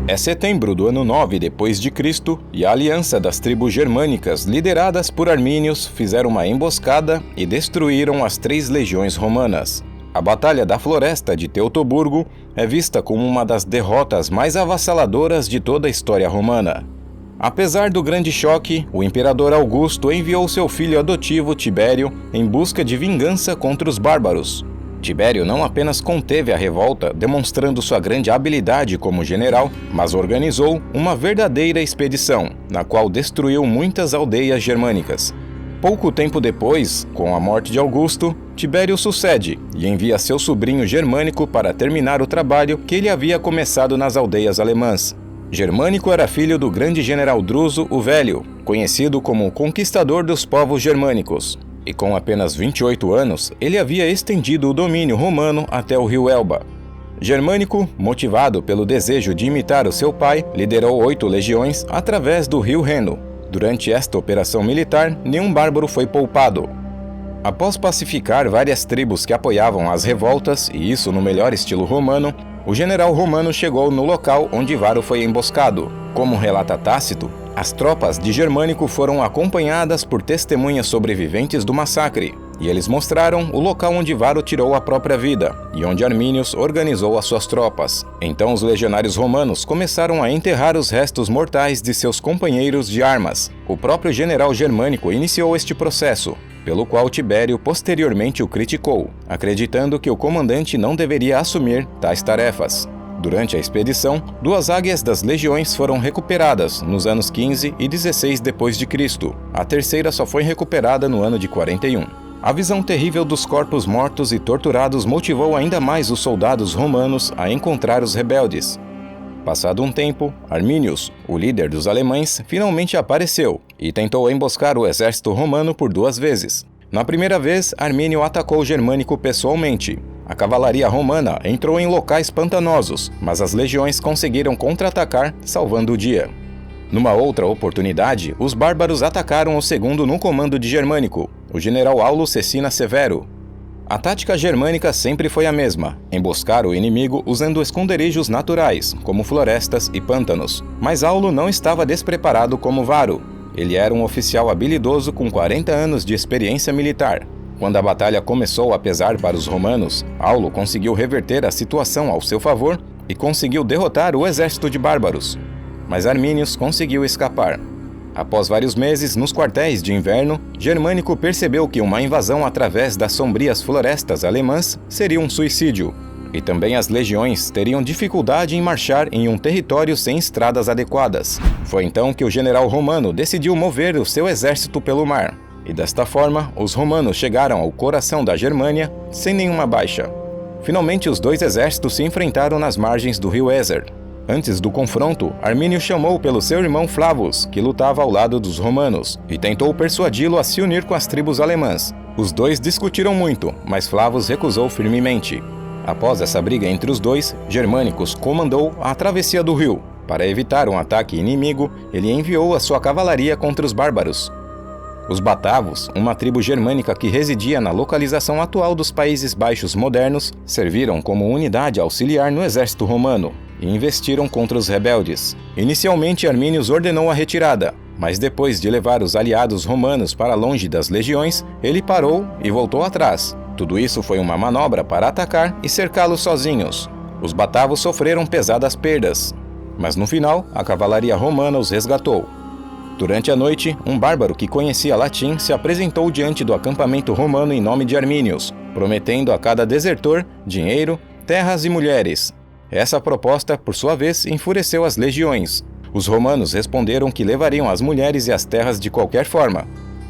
É setembro do ano 9 depois de Cristo e a aliança das tribos germânicas lideradas por armínios fizeram uma emboscada e destruíram as 3 legiões romanas. A Batalha da Floresta de Teutoburgo é vista como uma das derrotas mais avassaladoras de toda a história romana. Apesar do grande choque, o imperador Augusto enviou seu filho adotivo Tibério em busca de vingança contra os bárbaros. Tibério não apenas conteve a revolta, demonstrando sua grande habilidade como general, mas organizou uma verdadeira expedição, na qual destruiu muitas aldeias germânicas. Pouco tempo depois, com a morte de Augusto, Tibério sucede e envia seu sobrinho Germânico para terminar o trabalho que ele havia começado nas aldeias alemãs. Germânico era filho do grande general Druso o Velho, conhecido como o conquistador dos povos germânicos. E com apenas 28 anos, ele havia estendido o domínio romano até o rio Elba. Germânico, motivado pelo desejo de imitar o seu pai, liderou 8 legiões através do rio Reno. Durante esta operação militar, nenhum bárbaro foi poupado. Após pacificar várias tribos que apoiavam as revoltas, e isso no melhor estilo romano, o general romano chegou no local onde Varo foi emboscado. Como relata Tácito, as tropas de Germânico foram acompanhadas por testemunhas sobreviventes do massacre, e eles mostraram o local onde Varo tirou a própria vida, e onde Arminius organizou as suas tropas. Então os legionários romanos começaram a enterrar os restos mortais de seus companheiros de armas. O próprio general Germânico iniciou este processo, pelo qual Tibério posteriormente o criticou, acreditando que o comandante não deveria assumir tais tarefas. Durante a expedição, 2 águias das legiões foram recuperadas nos anos 15 e 16 depois de Cristo. A terceira só foi recuperada no ano de 41. A visão terrível dos corpos mortos e torturados motivou ainda mais os soldados romanos a encontrar os rebeldes. Passado um tempo, Arminius, o líder dos alemães, finalmente apareceu e tentou emboscar o exército romano por 2 vezes. Na primeira vez, Armínio atacou Germânico pessoalmente. A cavalaria romana entrou em locais pantanosos, mas as legiões conseguiram contra-atacar, salvando o dia. Numa outra oportunidade, os bárbaros atacaram o segundo no comando de Germânico, o general Aulo Cecina Severo. A tática germânica sempre foi a mesma, emboscar o inimigo usando esconderijos naturais, como florestas e pântanos. Mas Aulo não estava despreparado como Varo. Ele era um oficial habilidoso com 40 anos de experiência militar. Quando a batalha começou a pesar para os romanos, Aulo conseguiu reverter a situação ao seu favor e conseguiu derrotar o exército de bárbaros. Mas Arminius conseguiu escapar. Após vários meses nos quartéis de inverno, Germânico percebeu que uma invasão através das sombrias florestas alemãs seria um suicídio, e também as legiões teriam dificuldade em marchar em um território sem estradas adequadas. Foi então que o general romano decidiu mover o seu exército pelo mar. E desta forma, os romanos chegaram ao coração da Germânia sem nenhuma baixa. Finalmente, os 2 exércitos se enfrentaram nas margens do rio Ézer. Antes do confronto, Armínio chamou pelo seu irmão Flavus, que lutava ao lado dos romanos, e tentou persuadi-lo a se unir com as tribos alemãs. Os 2 discutiram muito, mas Flavus recusou firmemente. Após essa briga entre os 2, Germânicos comandou a travessia do rio. Para evitar um ataque inimigo, ele enviou a sua cavalaria contra os bárbaros. Os Batavos, uma tribo germânica que residia na localização atual dos Países Baixos modernos, serviram como unidade auxiliar no exército romano e investiram contra os rebeldes. Inicialmente, Arminius ordenou a retirada, mas depois de levar os aliados romanos para longe das legiões, ele parou e voltou atrás. Tudo isso foi uma manobra para atacar e cercá-los sozinhos. Os Batavos sofreram pesadas perdas, mas no final, a cavalaria romana os resgatou. Durante a noite, um bárbaro que conhecia latim se apresentou diante do acampamento romano em nome de Arminius, prometendo a cada desertor dinheiro, terras e mulheres. Essa proposta, por sua vez, enfureceu as legiões. Os romanos responderam que levariam as mulheres e as terras de qualquer forma.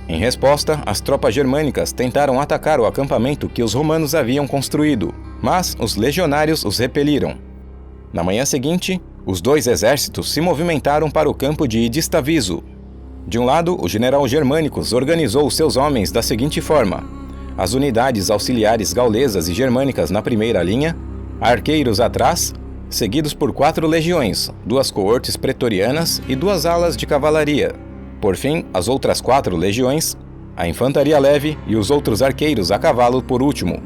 Em resposta, as tropas germânicas tentaram atacar o acampamento que os romanos haviam construído, mas os legionários os repeliram. Na manhã seguinte, os 2 exércitos se movimentaram para o campo de Idistaviso. De um lado, o general Germânicos organizou seus homens da seguinte forma: as unidades auxiliares gaulesas e germânicas na primeira linha, arqueiros atrás, seguidos por 4 legiões, 2 coortes pretorianas e 2 alas de cavalaria. Por fim, as outras 4 legiões, a infantaria leve e os outros arqueiros a cavalo por último.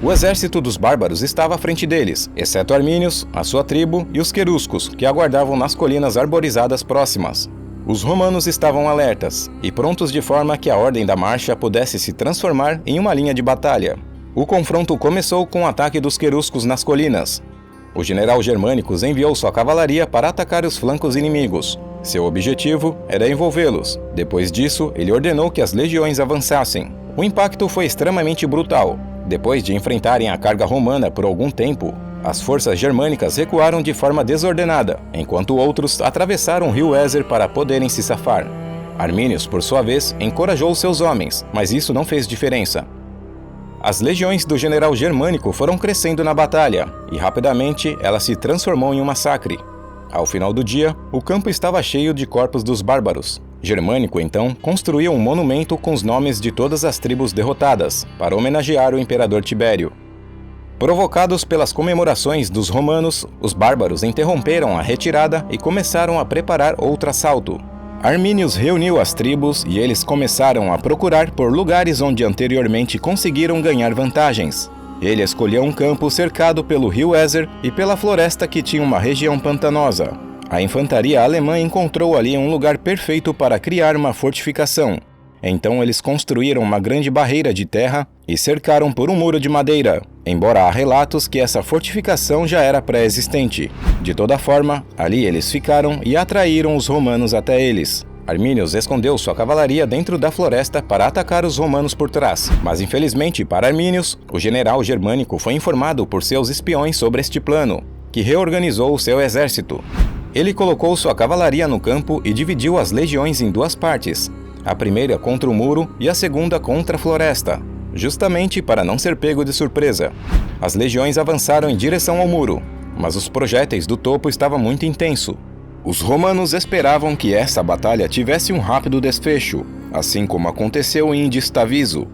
O exército dos bárbaros estava à frente deles, exceto Armínios, a sua tribo e os queruscos, que aguardavam nas colinas arborizadas próximas. Os romanos estavam alertas e prontos de forma que a ordem da marcha pudesse se transformar em uma linha de batalha. O confronto começou com o ataque dos queruscos nas colinas. O general Germânicos enviou sua cavalaria para atacar os flancos inimigos. Seu objetivo era envolvê-los. Depois disso, ele ordenou que as legiões avançassem. O impacto foi extremamente brutal. Depois de enfrentarem a carga romana por algum tempo, as forças germânicas recuaram de forma desordenada, enquanto outros atravessaram o rio Ézer para poderem se safar. Armínios, por sua vez, encorajou seus homens, mas isso não fez diferença. As legiões do general Germânico foram crescendo na batalha, e rapidamente ela se transformou em um massacre. Ao final do dia, o campo estava cheio de corpos dos bárbaros. Germânico, então, construiu um monumento com os nomes de todas as tribos derrotadas, para homenagear o imperador Tibério. Provocados pelas comemorações dos romanos, os bárbaros interromperam a retirada e começaram a preparar outro assalto. Armínios reuniu as tribos e eles começaram a procurar por lugares onde anteriormente conseguiram ganhar vantagens. Ele escolheu um campo cercado pelo rio Ézer e pela floresta que tinha uma região pantanosa. A infantaria alemã encontrou ali um lugar perfeito para criar uma fortificação. Então eles construíram uma grande barreira de terra e cercaram por um muro de madeira, embora há relatos que essa fortificação já era pré-existente. De toda forma, ali eles ficaram e atraíram os romanos até eles. Armínios escondeu sua cavalaria dentro da floresta para atacar os romanos por trás, mas infelizmente para Armínios, o general Germânico foi informado por seus espiões sobre este plano, que reorganizou o seu exército. Ele colocou sua cavalaria no campo e dividiu as legiões em duas partes, a primeira contra o muro e a segunda contra a floresta, justamente para não ser pego de surpresa. As legiões avançaram em direção ao muro, mas os projéteis do topo estavam muito intensos. Os romanos esperavam que essa batalha tivesse um rápido desfecho, assim como aconteceu em Indistaviso.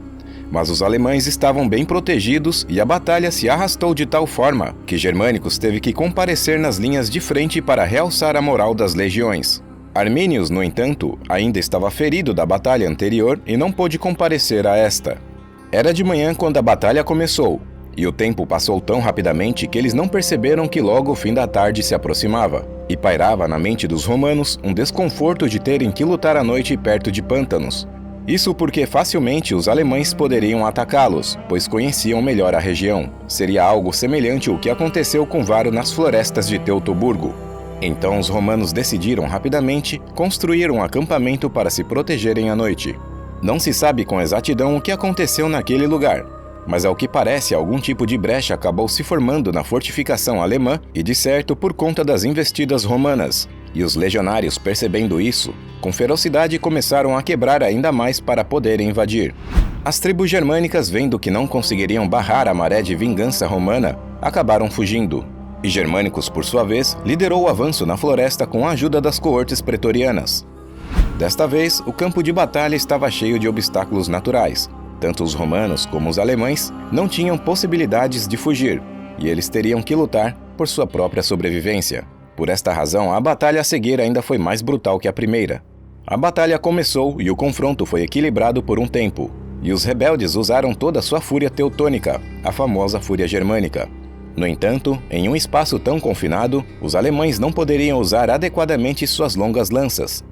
Mas os alemães estavam bem protegidos e a batalha se arrastou de tal forma que Germânicos teve que comparecer nas linhas de frente para realçar a moral das legiões. Armínios, no entanto, ainda estava ferido da batalha anterior e não pôde comparecer a esta. Era de manhã quando a batalha começou, e o tempo passou tão rapidamente que eles não perceberam que logo o fim da tarde se aproximava, e pairava na mente dos romanos um desconforto de terem que lutar à noite perto de pântanos. Isso porque facilmente os alemães poderiam atacá-los, pois conheciam melhor a região. Seria algo semelhante ao que aconteceu com Varo nas florestas de Teutoburgo. Então os romanos decidiram rapidamente construir um acampamento para se protegerem à noite. Não se sabe com exatidão o que aconteceu naquele lugar, mas ao que parece algum tipo de brecha acabou se formando na fortificação alemã e de certo por conta das investidas romanas. E os legionários, percebendo isso, com ferocidade começaram a quebrar ainda mais para poderem invadir. As tribos germânicas, vendo que não conseguiriam barrar a maré de vingança romana, acabaram fugindo. E Germânicos, por sua vez, liderou o avanço na floresta com a ajuda das coortes pretorianas. Desta vez, o campo de batalha estava cheio de obstáculos naturais. Tanto os romanos como os alemães não tinham possibilidades de fugir, e eles teriam que lutar por sua própria sobrevivência. Por esta razão, a batalha a seguir ainda foi mais brutal que a primeira. A batalha começou e o confronto foi equilibrado por um tempo, e os rebeldes usaram toda a sua fúria teutônica, a famosa fúria germânica. No entanto, em um espaço tão confinado, os alemães não poderiam usar adequadamente suas longas lanças.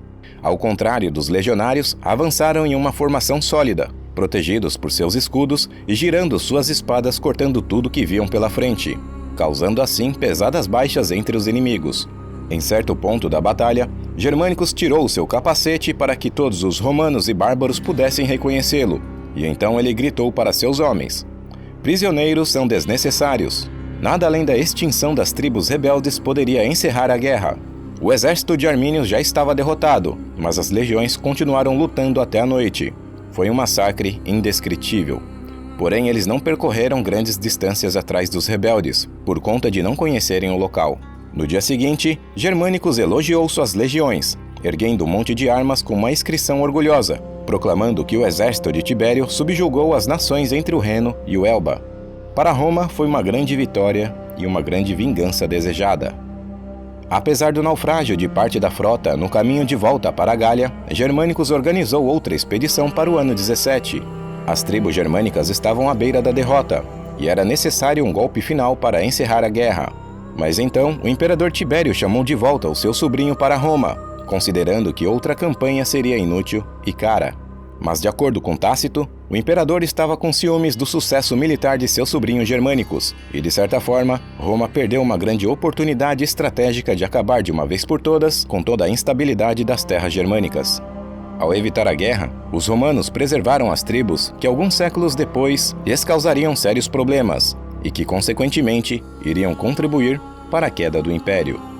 Ao contrário dos legionários, avançaram em uma formação sólida, protegidos por seus escudos e girando suas espadas cortando tudo que viam pela frente, causando assim pesadas baixas entre os inimigos. Em certo ponto da batalha, Germânicos tirou seu capacete para que todos os romanos e bárbaros pudessem reconhecê-lo, e então ele gritou para seus homens: "Prisioneiros são desnecessários. Nada além da extinção das tribos rebeldes poderia encerrar a guerra." O exército de Armínios já estava derrotado, mas as legiões continuaram lutando até a noite. Foi um massacre indescritível. Porém, eles não percorreram grandes distâncias atrás dos rebeldes, por conta de não conhecerem o local. No dia seguinte, Germânicos elogiou suas legiões, erguendo um monte de armas com uma inscrição orgulhosa, proclamando que o exército de Tibério subjugou as nações entre o Reno e o Elba. Para Roma, foi uma grande vitória e uma grande vingança desejada. Apesar do naufrágio de parte da frota no caminho de volta para a Gália, Germânicos organizou outra expedição para o ano 17. As tribos germânicas estavam à beira da derrota, e era necessário um golpe final para encerrar a guerra. Mas então, o imperador Tibério chamou de volta o seu sobrinho para Roma, considerando que outra campanha seria inútil e cara. Mas, de acordo com Tácito, o imperador estava com ciúmes do sucesso militar de seus sobrinhos germânicos, e, de certa forma, Roma perdeu uma grande oportunidade estratégica de acabar de uma vez por todas com toda a instabilidade das terras germânicas. Ao evitar a guerra, os romanos preservaram as tribos que alguns séculos depois lhes causariam sérios problemas e que, consequentemente, iriam contribuir para a queda do império.